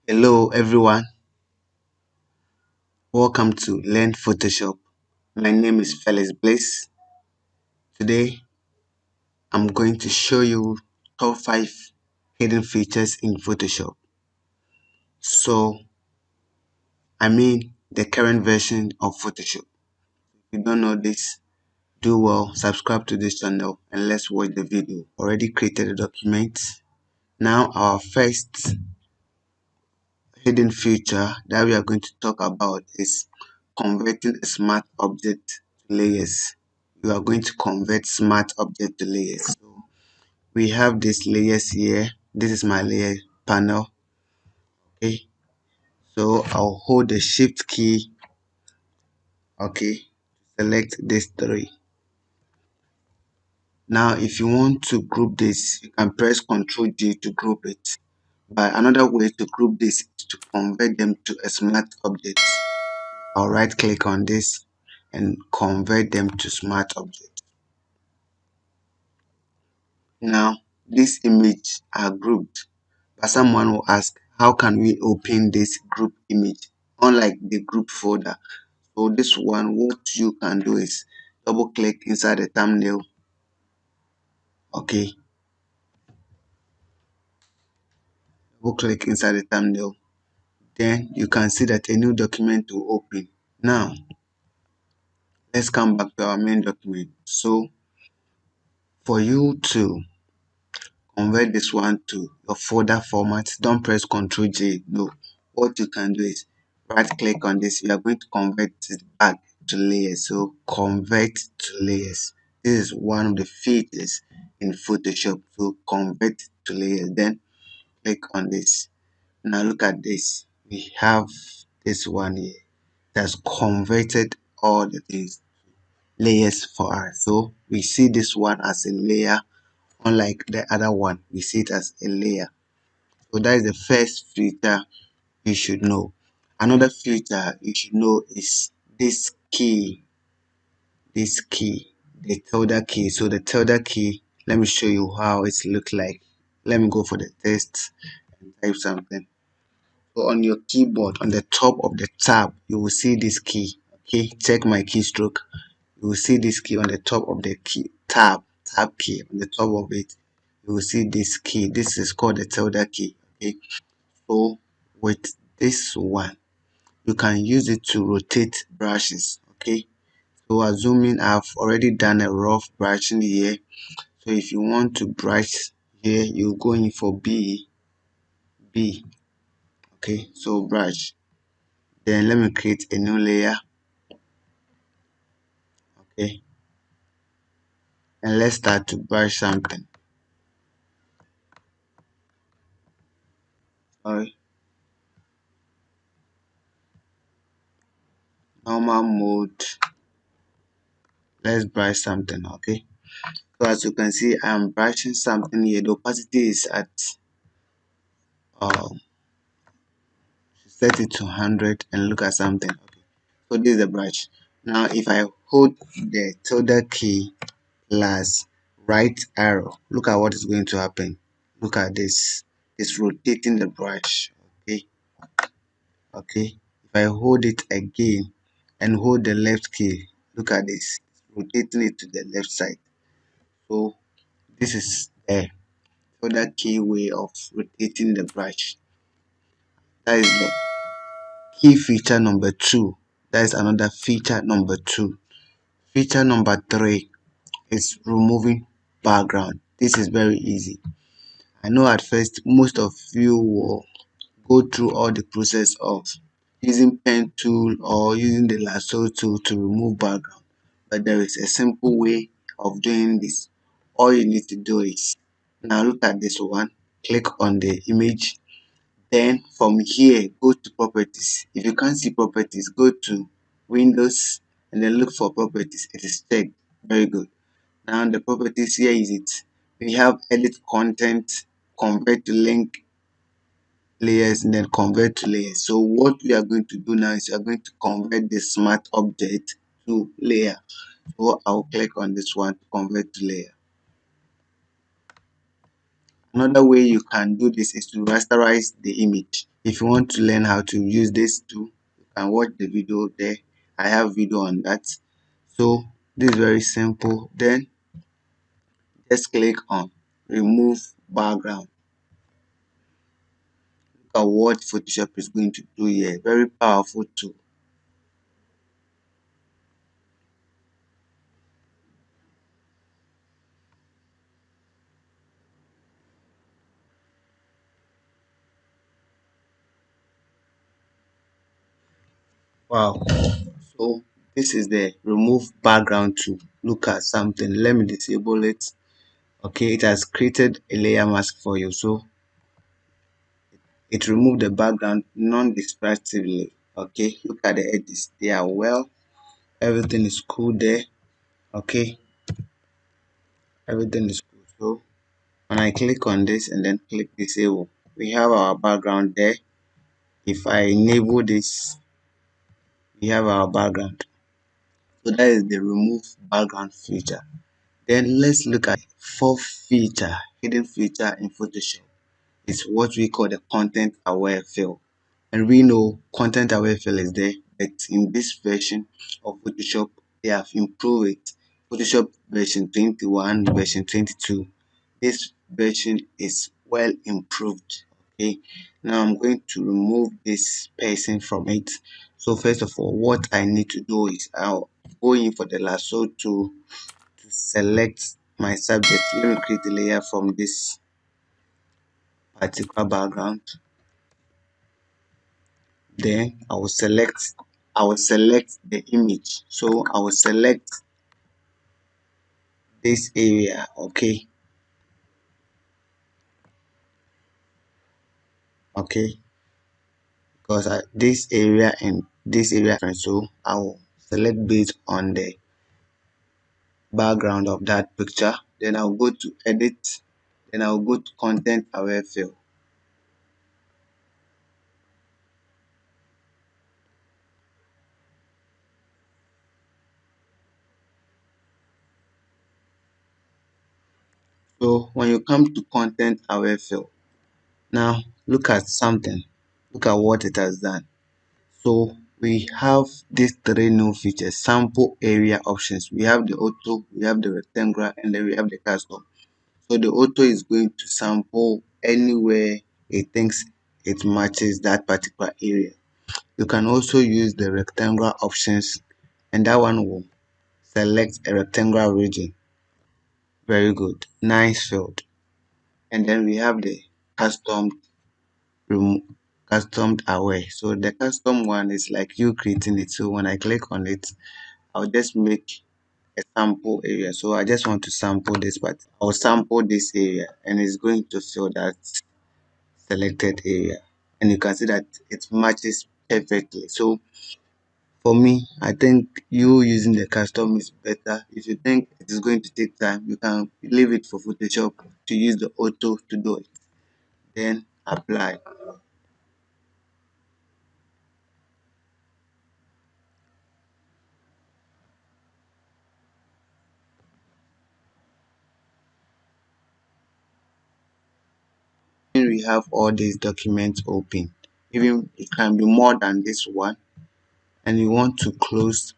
Hello everyone, welcome to Learn Photoshop. My name is Felix Bliss. Today I'm going to show you top 5 hidden features in Photoshop. So, the current version of Photoshop. If you don't know this, do well, subscribe to this channel and let's watch the video. Already created a document. Now our first hidden feature that we are going to talk about is converting a smart object to layers. You are going to convert smart object to layers. So we have these layers here. This is my layer panel. Okay, so I'll hold the shift key. Okay, select these three. Now if you want to group this, you can press Ctrl G to group it. But another way to group this is to convert them to a smart object. I'll right click on this and convert them to smart object. Now these images are grouped, but someone will ask, how can we open this group image unlike the group folder? So this one, what you can do is double click inside the thumbnail. Okay, double click inside the thumbnail, then you can see that a new document will open. Now let's come back to our main document. So for you to convert this one to your folder format, don't press Ctrl J. No, what you can do is right click on this. We are going to convert it back to layers. So convert to layers. This is one of the features in Photoshop to convert to layers. Then click on this. Now look at this. We have this one here that's converted all the things layers for us. So we see this one as a layer, unlike the other one we see it as a layer. So that is the first feature you should know. Another feature you should know is this key, the tilde key. So the tilde key, let me show you how it looks like. Let me go for the test and type something. So on your keyboard, on the top of the tab, you will see this key. Okay, check my keystroke. You will see this key on the top of the key tab key on the top of it. You will see this key. This is called the tilde key. Okay, so with this one, you can use it to rotate brushes. Okay, so assuming I've already done a rough brushing here, so if you want to brush here, you go in for B. Okay, so brush. Then let me create a new layer. Okay, and let's start to brush something. Sorry, normal mode. Let's brush something. Okay, so as you can see, I'm brushing something here. The opacity is at set it to 100 and look at something. Okay, so this is the brush. Now if I hold the tilde key plus right arrow, look at what is going to happen. Look at this. It's rotating the brush. Okay, if I hold it again and hold the left key, look at this, rotating it to the left side. So this is a other key way of rotating the brush. That is the key feature number 2. That is another feature number 2. Feature number 3 is removing background. This is very easy. I know at first most of you will go through all the process of using pen tool or using the lasso tool to remove background, but there is a simple way of doing this. All you need to do is, now look at this one, click on the image, then from here go to properties. If you can't see properties, go to Windows and then look for properties. It is checked. Very good. Now the properties, here is it. We have edit content, convert to link, layers, and then convert to layers. So what we are going to do now is we are going to convert the smart object to layer. So I'll click on this one to convert to layer. Another way you can do this is to rasterize the image. If you want to learn how to use this tool, you can watch the video there. I have video on that. So this is very simple. Then just click on remove background. Look at what Photoshop is going to do here. Very powerful tool. Wow. So this is the remove background tool. Look at something. Let me disable it. Okay, it has created a layer mask for you. So it removed the background non-distractively. Okay, look at the edges. They are well. Everything is cool there. Okay, everything is cool. So when I click on this and then click disable, we have our background there. If I enable this, we have our background. So that is the remove background feature. Then let's look at fourth feature, hidden feature in Photoshop. It's what we call the content aware fill. And we know content aware fill is there, but in this version of Photoshop, they have improved it. Photoshop version 21, version 22. This version is well improved. Okay, now I'm going to remove this person from it. So first of all, what I need to do is I'll go in for the lasso to select my subject. Let me create a layer from this particular background. Then I will select the image. So I will select this area. Okay, because this area and this area are different. So I will select based on the background of that picture. Then I'll go to edit. Then I'll go to content aware fill. So when you come to content aware fill, now look at something. Look at what it has done. So we have these three new features: sample area options. We have the auto, we have the rectangular, and then we have the custom. So the auto is going to sample anywhere it thinks it matches that particular area. You can also use the rectangular options, and that one will select a rectangular region. Very good. Nice field. And then we have the custom customed aware. So the custom one is like you creating it. So when I click on it, I'll just make a sample area. So I just want to sample this, but I'll sample this area and it's going to fill that selected area. And you can see that it matches perfectly. So for me, I think you using the custom is better. If you think it is going to take time, you can leave it for Photoshop to use the auto to do it. Then apply. When we have all these documents open, even it can be more than this one, and you want to close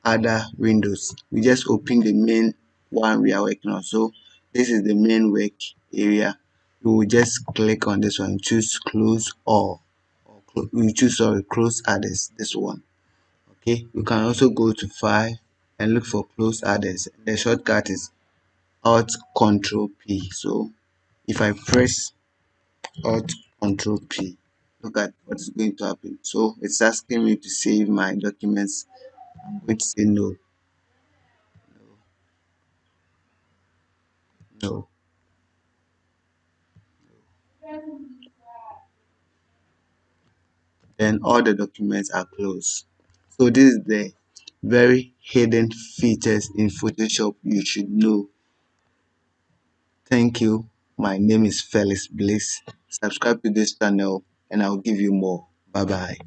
other windows, we just open the main one we are working on. So this is the main work area. We will just click on this one, choose close all, we choose close others, this one. Okay, you can also go to file and look for close others. The shortcut is alt control P. So if I press alt control P, look at what is going to happen. So it's asking me to save my documents. I'm going to say no, no. Then all the documents are closed. So this is the very hidden features in Photoshop you should know. Thank you. My name is Felix Bliss. Subscribe to this channel and I'll give you more. Bye bye.